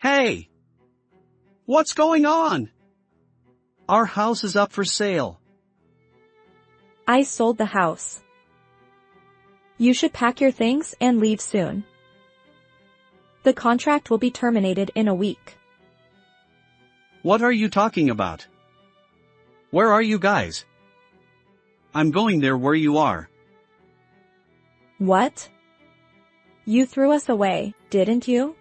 Hey! What's going on? Our house is up for sale. I sold the house. You should pack your things and leave soon. The contract will be terminated in a week. What are you talking about? Where are you guys? I'm going there where you are. What? You threw us away, didn't you?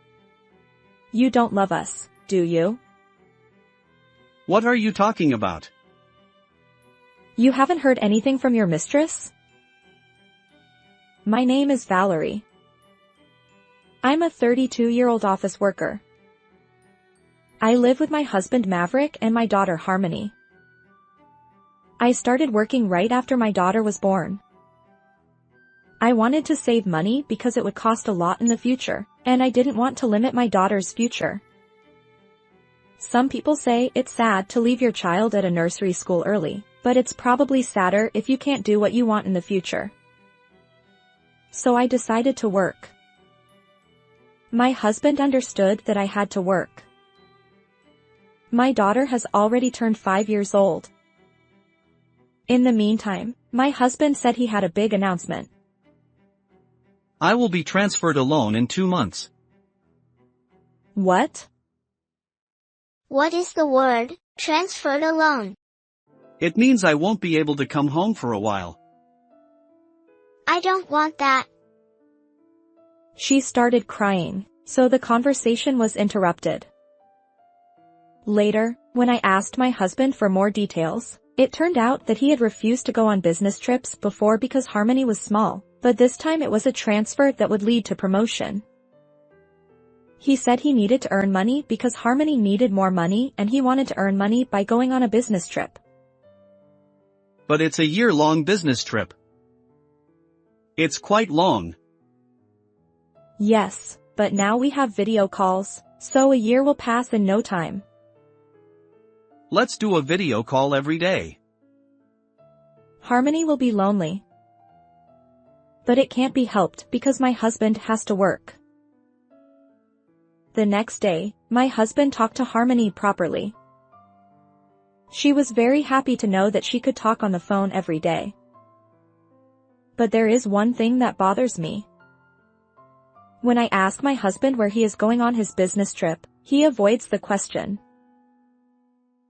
You don't love us, do you? What are you talking about? You haven't heard anything from your mistress? My name is Valerie. I'm a 32-year-old office worker. I live with my husband Maverick and my daughter Harmony. I started working right after my daughter was born. I wanted to save money because it would cost a lot in the future, and I didn't want to limit my daughter's future. Some people say it's sad to leave your child at a nursery school early, but it's probably sadder if you can't do what you want in the future. So I decided to work. My husband understood that I had to work. My daughter has already turned 5 years old. In the meantime, my husband said he had a big announcement. I will be transferred alone in 2 months. What? What is the word, transferred alone? It means I won't be able to come home for a while. I don't want that. She started crying, so the conversation was interrupted. Later, when I asked my husband for more details, it turned out that he had refused to go on business trips before because Harmony was small, but this time it was a transfer that would lead to promotion. He said he needed to earn money because Harmony needed more money and he wanted to earn money by going on a business trip. But it's a year-long business trip. It's quite long. Yes, but now we have video calls, so a year will pass in no time. Let's do a video call every day. Harmony will be lonely. But it can't be helped because my husband has to work. The next day, my husband talked to Harmony properly. She was very happy to know that she could talk on the phone every day. But there is one thing that bothers me. When I ask my husband where he is going on his business trip, he avoids the question.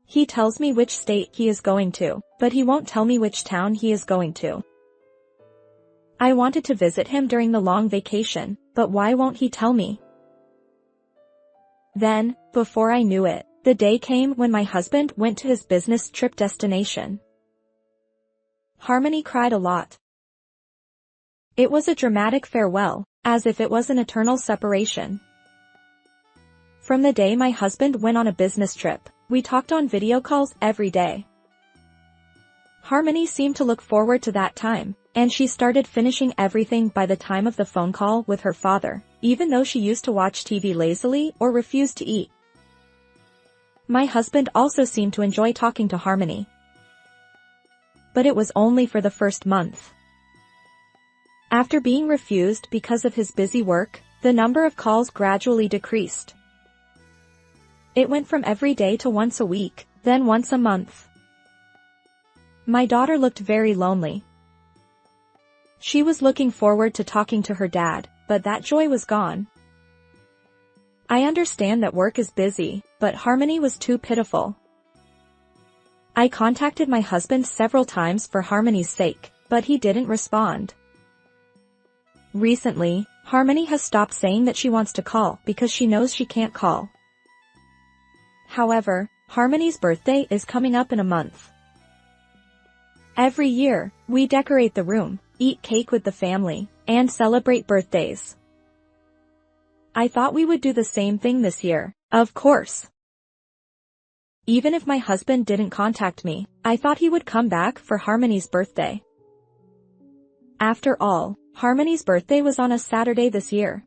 He tells me which state he is going to, but he won't tell me which town he is going to. I wanted to visit him during the long vacation, but why won't he tell me? Then, before I knew it, the day came when my husband went to his business trip destination. Harmony cried a lot. It was a dramatic farewell, as if it was an eternal separation. From the day my husband went on a business trip, we talked on video calls every day. Harmony seemed to look forward to that time, and she started finishing everything by the time of the phone call with her father, even though she used to watch TV lazily or refused to eat. My husband also seemed to enjoy talking to Harmony. But it was only for the first month. After being refused because of his busy work, the number of calls gradually decreased. It went from every day to once a week, then once a month. My daughter looked very lonely. She was looking forward to talking to her dad, but that joy was gone. I understand that work is busy, but Harmony was too pitiful. I contacted my husband several times for Harmony's sake, but he didn't respond. Recently, Harmony has stopped saying that she wants to call because she knows she can't call. However, Harmony's birthday is coming up in a month. Every year, we decorate the room, eat cake with the family, and celebrate birthdays. I thought we would do the same thing this year, of course. Even if my husband didn't contact me, I thought he would come back for Harmony's birthday. After all, Harmony's birthday was on a Saturday this year.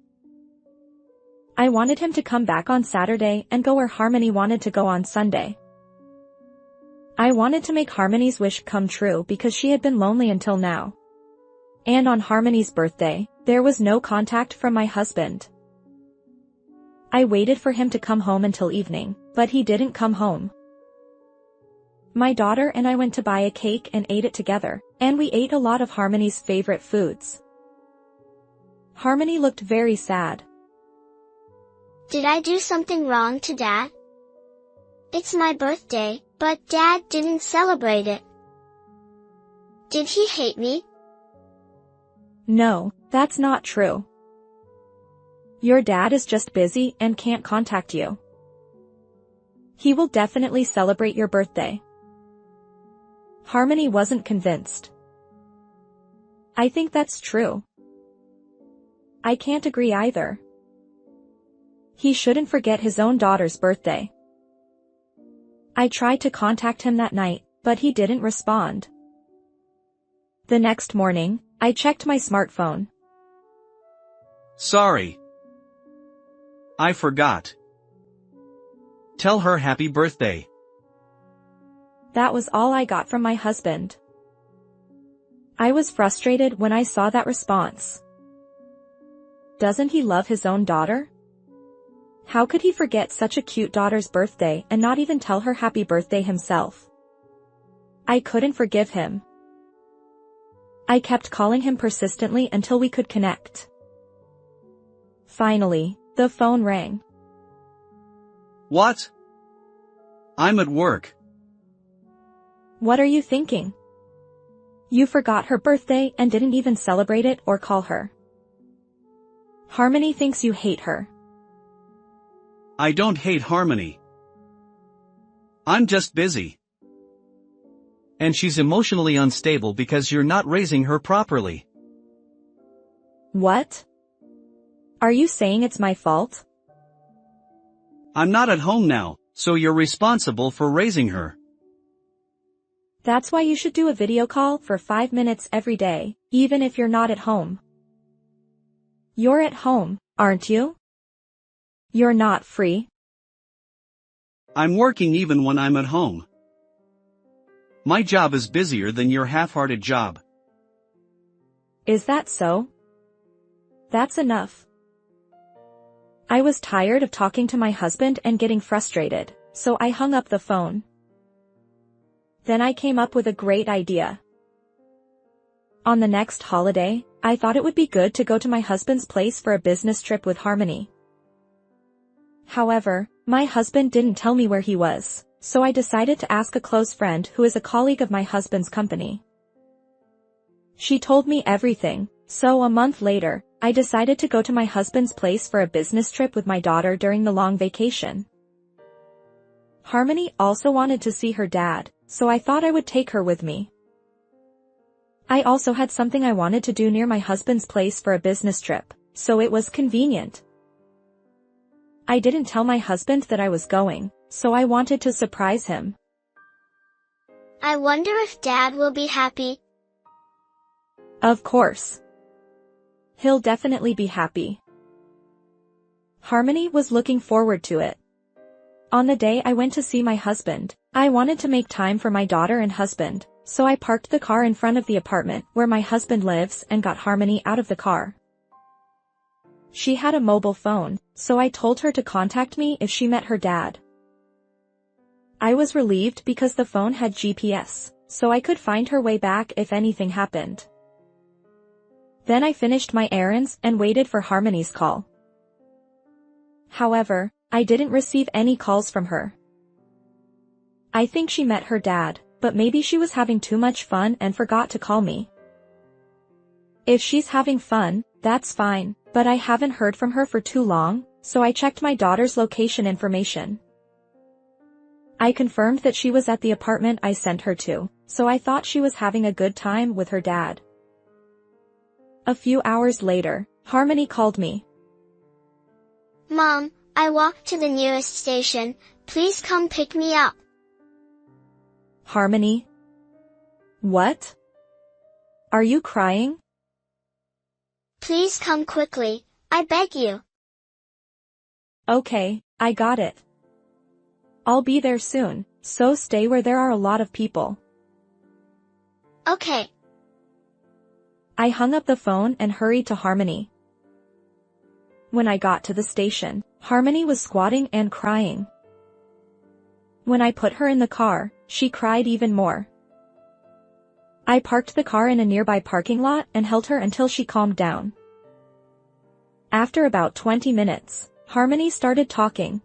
I wanted him to come back on Saturday and go where Harmony wanted to go on Sunday. I wanted to make Harmony's wish come true because she had been lonely until now. And on Harmony's birthday, there was no contact from my husband. I waited for him to come home until evening, but he didn't come home. My daughter and I went to buy a cake and ate it together, and we ate a lot of Harmony's favorite foods. Harmony looked very sad. Did I do something wrong to Dad? It's my birthday, but Dad didn't celebrate it. Did he hate me? No, that's not true. Your dad is just busy and can't contact you. He will definitely celebrate your birthday. Harmony wasn't convinced. I think that's true. I can't agree either. He shouldn't forget his own daughter's birthday. I tried to contact him that night, but he didn't respond. The next morning, I checked my smartphone. Sorry. I forgot. Tell her happy birthday. That was all I got from my husband. I was frustrated when I saw that response. Doesn't he love his own daughter? How could he forget such a cute daughter's birthday and not even tell her happy birthday himself? I couldn't forgive him. I kept calling him persistently until we could connect. Finally, the phone rang. What? I'm at work. What are you thinking? You forgot her birthday and didn't even celebrate it or call her. Harmony thinks you hate her. I don't hate Harmony. I'm just busy. And she's emotionally unstable because you're not raising her properly. What? Are you saying it's my fault? I'm not at home now, so you're responsible for raising her. That's why you should do a video call for 5 minutes every day, even if you're not at home. You're at home, aren't you? You're not free. I'm working even when I'm at home. My job is busier than your half-hearted job. Is that so? That's enough. I was tired of talking to my husband and getting frustrated, so I hung up the phone. Then I came up with a great idea. On the next holiday, I thought it would be good to go to my husband's place for a business trip with Harmony. However, my husband didn't tell me where he was, so I decided to ask a close friend who is a colleague of my husband's company. She told me everything, so a month later, I decided to go to my husband's place for a business trip with my daughter during the long vacation. Harmony also wanted to see her dad, so I thought I would take her with me. I also had something I wanted to do near my husband's place for a business trip, so it was convenient. I didn't tell my husband that I was going, so I wanted to surprise him. I wonder if Dad will be happy. Of course. He'll definitely be happy. Harmony was looking forward to it. On the day I went to see my husband, I wanted to make time for my daughter and husband, so I parked the car in front of the apartment where my husband lives and got Harmony out of the car. She had a mobile phone, so I told her to contact me if she met her dad. I was relieved because the phone had GPS, so I could find her way back if anything happened. Then I finished my errands and waited for Harmony's call. However, I didn't receive any calls from her. I think she met her dad, but maybe she was having too much fun and forgot to call me. If she's having fun, that's fine, but I haven't heard from her for too long, so I checked my daughter's location information. I confirmed that she was at the apartment I sent her to, so I thought she was having a good time with her dad. A few hours later, Harmony called me. Mom, I walked to the nearest station, please come pick me up. Harmony? What? Are you crying? Please come quickly, I beg you. Okay, I got it. I'll be there soon, so stay where there are a lot of people. Okay. I hung up the phone and hurried to Harmony. When I got to the station, Harmony was squatting and crying. When I put her in the car, she cried even more. I parked the car in a nearby parking lot and held her until she calmed down. After about 20 minutes, Harmony started talking.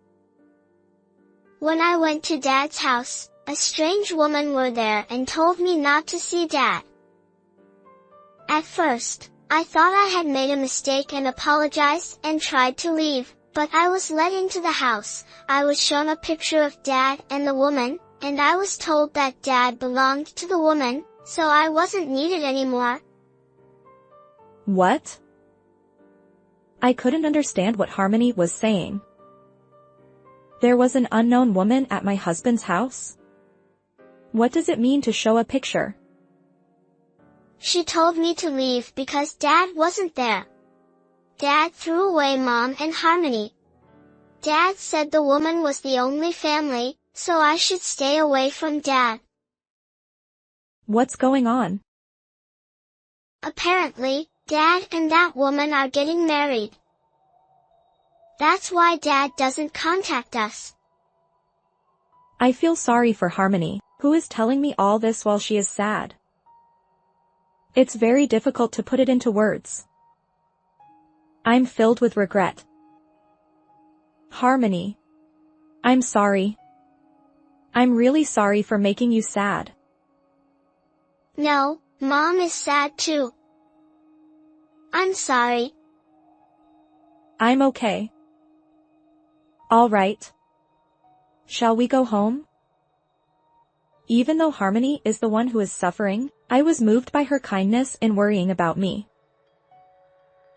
When I went to Dad's house, a strange woman were there and told me not to see Dad. At first, I thought I had made a mistake and apologized and tried to leave, but I was let into the house. I was shown a picture of Dad and the woman, and I was told that Dad belonged to the woman, so I wasn't needed anymore. What? I couldn't understand what Harmony was saying. There was an unknown woman at my husband's house? What does it mean to show a picture? She told me to leave because Dad wasn't there. Dad threw away Mom and Harmony. Dad said the woman was the only family, so I should stay away from Dad. What's going on? Apparently, Dad and that woman are getting married. That's why Dad doesn't contact us. I feel sorry for Harmony, who is telling me all this while she is sad. It's very difficult to put it into words. I'm filled with regret. Harmony. I'm sorry. I'm really sorry for making you sad. No, Mom is sad too. I'm sorry. I'm okay. All right. Shall we go home? Even though Harmony is the one who is suffering, I was moved by her kindness in worrying about me.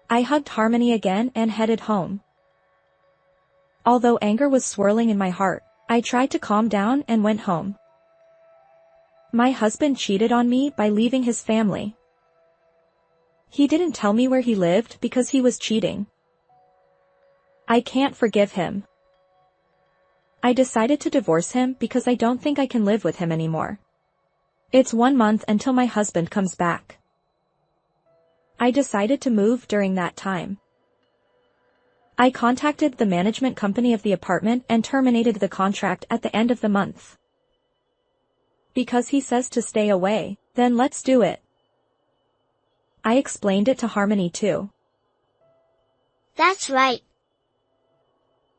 I hugged Harmony again and headed home. Although anger was swirling in my heart, I tried to calm down and went home. My husband cheated on me by leaving his family. He didn't tell me where he lived because he was cheating. I can't forgive him. I decided to divorce him because I don't think I can live with him anymore. It's 1 month until my husband comes back. I decided to move during that time. I contacted the management company of the apartment and terminated the contract at the end of the month. Because he says to stay away, then let's do it. I explained it to Harmony too. That's right.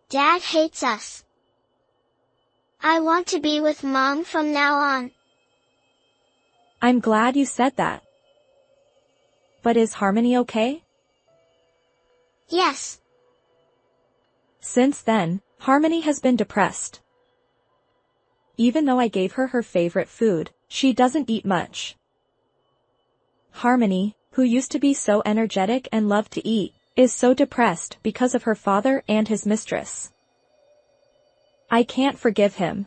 Dad hates us. I want to be with Mom from now on. I'm glad you said that. But is Harmony okay? Yes. Since then, Harmony has been depressed. Even though I gave her her favorite food, she doesn't eat much. Harmony, who used to be so energetic and loved to eat, is so depressed because of her father and his mistress. I can't forgive him.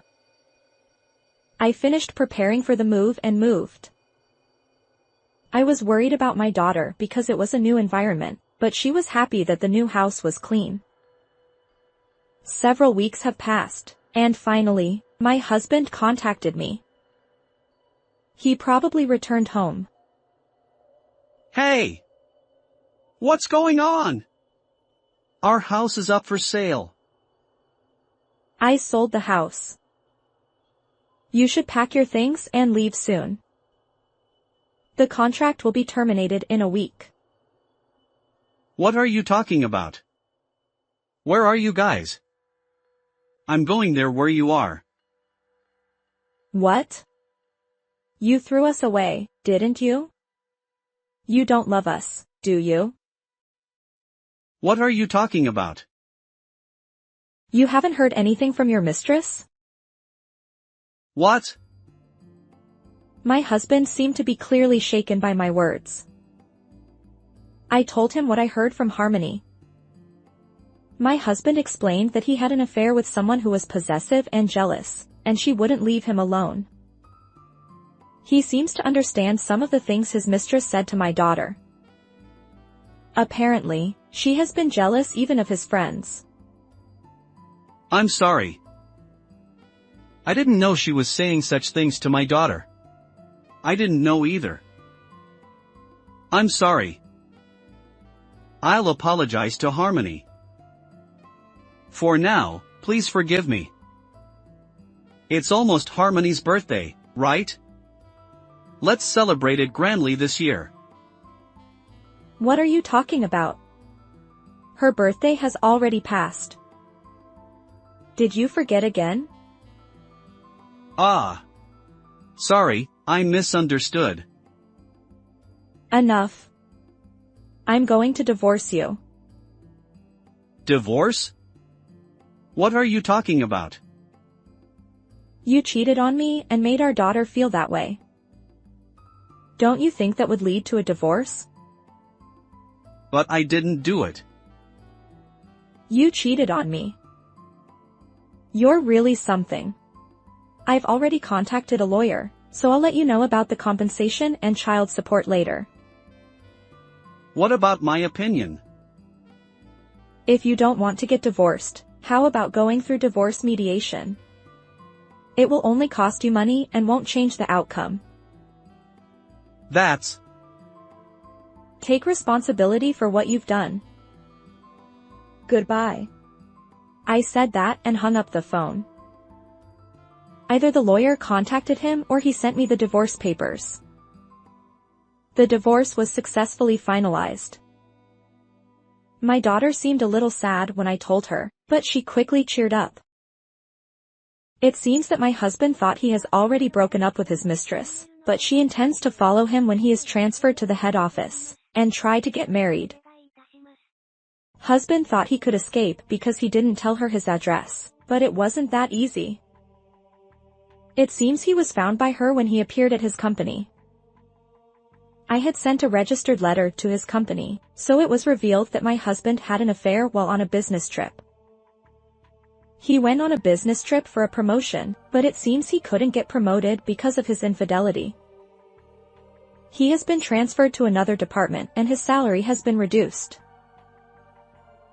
I finished preparing for the move and moved. I was worried about my daughter because it was a new environment, but she was happy that the new house was clean. Several weeks have passed, and finally, my husband contacted me. He probably returned home. Hey! What's going on? Our house is up for sale. I sold the house. You should pack your things and leave soon. The contract will be terminated in a week. What are you talking about? Where are you guys? I'm going there where you are. What? You threw us away, didn't you? You don't love us, do you? What are you talking about? You haven't heard anything from your mistress? What? My husband seemed to be clearly shaken by my words. I told him what I heard from Harmony. My husband explained that he had an affair with someone who was possessive and jealous, and she wouldn't leave him alone. He seems to understand some of the things his mistress said to my daughter. Apparently, she has been jealous even of his friends. I'm sorry. I didn't know she was saying such things to my daughter. I didn't know either. I'm sorry. I'll apologize to Harmony. For now, please forgive me. It's almost Harmony's birthday, right? Let's celebrate it grandly this year. What are you talking about? Her birthday has already passed. Did you forget again? Ah. Sorry, I misunderstood. Enough. I'm going to divorce you. Divorce? What are you talking about? You cheated on me and made our daughter feel that way. Don't you think that would lead to a divorce? But I didn't do it. You cheated on me. You're really something. I've already contacted a lawyer, so I'll let you know about the compensation and child support later. What about my opinion? If you don't want to get divorced, how about going through divorce mediation? It will only cost you money and won't change the outcome. That's... Take responsibility for what you've done. Goodbye. I said that and hung up the phone. Either the lawyer contacted him or he sent me the divorce papers. The divorce was successfully finalized. My daughter seemed a little sad when I told her, but she quickly cheered up. It seems that my husband thought he has already broken up with his mistress, but she intends to follow him when he is transferred to the head office, and try to get married. Husband thought he could escape because he didn't tell her his address, but it wasn't that easy. It seems he was found by her when he appeared at his company. I had sent a registered letter to his company, so it was revealed that my husband had an affair while on a business trip. He went on a business trip for a promotion, but it seems he couldn't get promoted because of his infidelity. He has been transferred to another department and his salary has been reduced.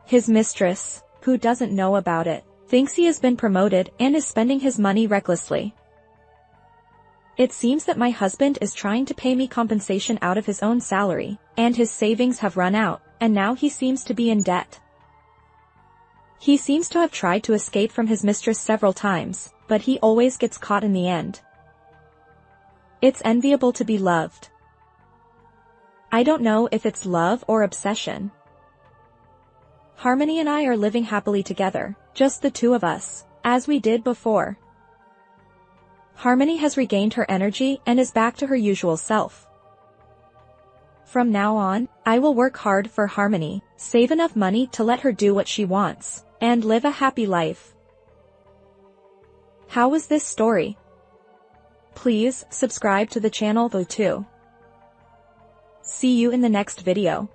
His mistress, who doesn't know about it, thinks he has been promoted and is spending his money recklessly. It seems that my husband is trying to pay me compensation out of his own salary, and his savings have run out, and now he seems to be in debt. He seems to have tried to escape from his mistress several times, but he always gets caught in the end. It's enviable to be loved. I don't know if it's love or obsession. Harmony and I are living happily together, just the two of us, as we did before. Harmony has regained her energy and is back to her usual self. From now on, I will work hard for Harmony, save enough money to let her do what she wants, and live a happy life. How was this story? Please subscribe to the channel though too. See you in the next video.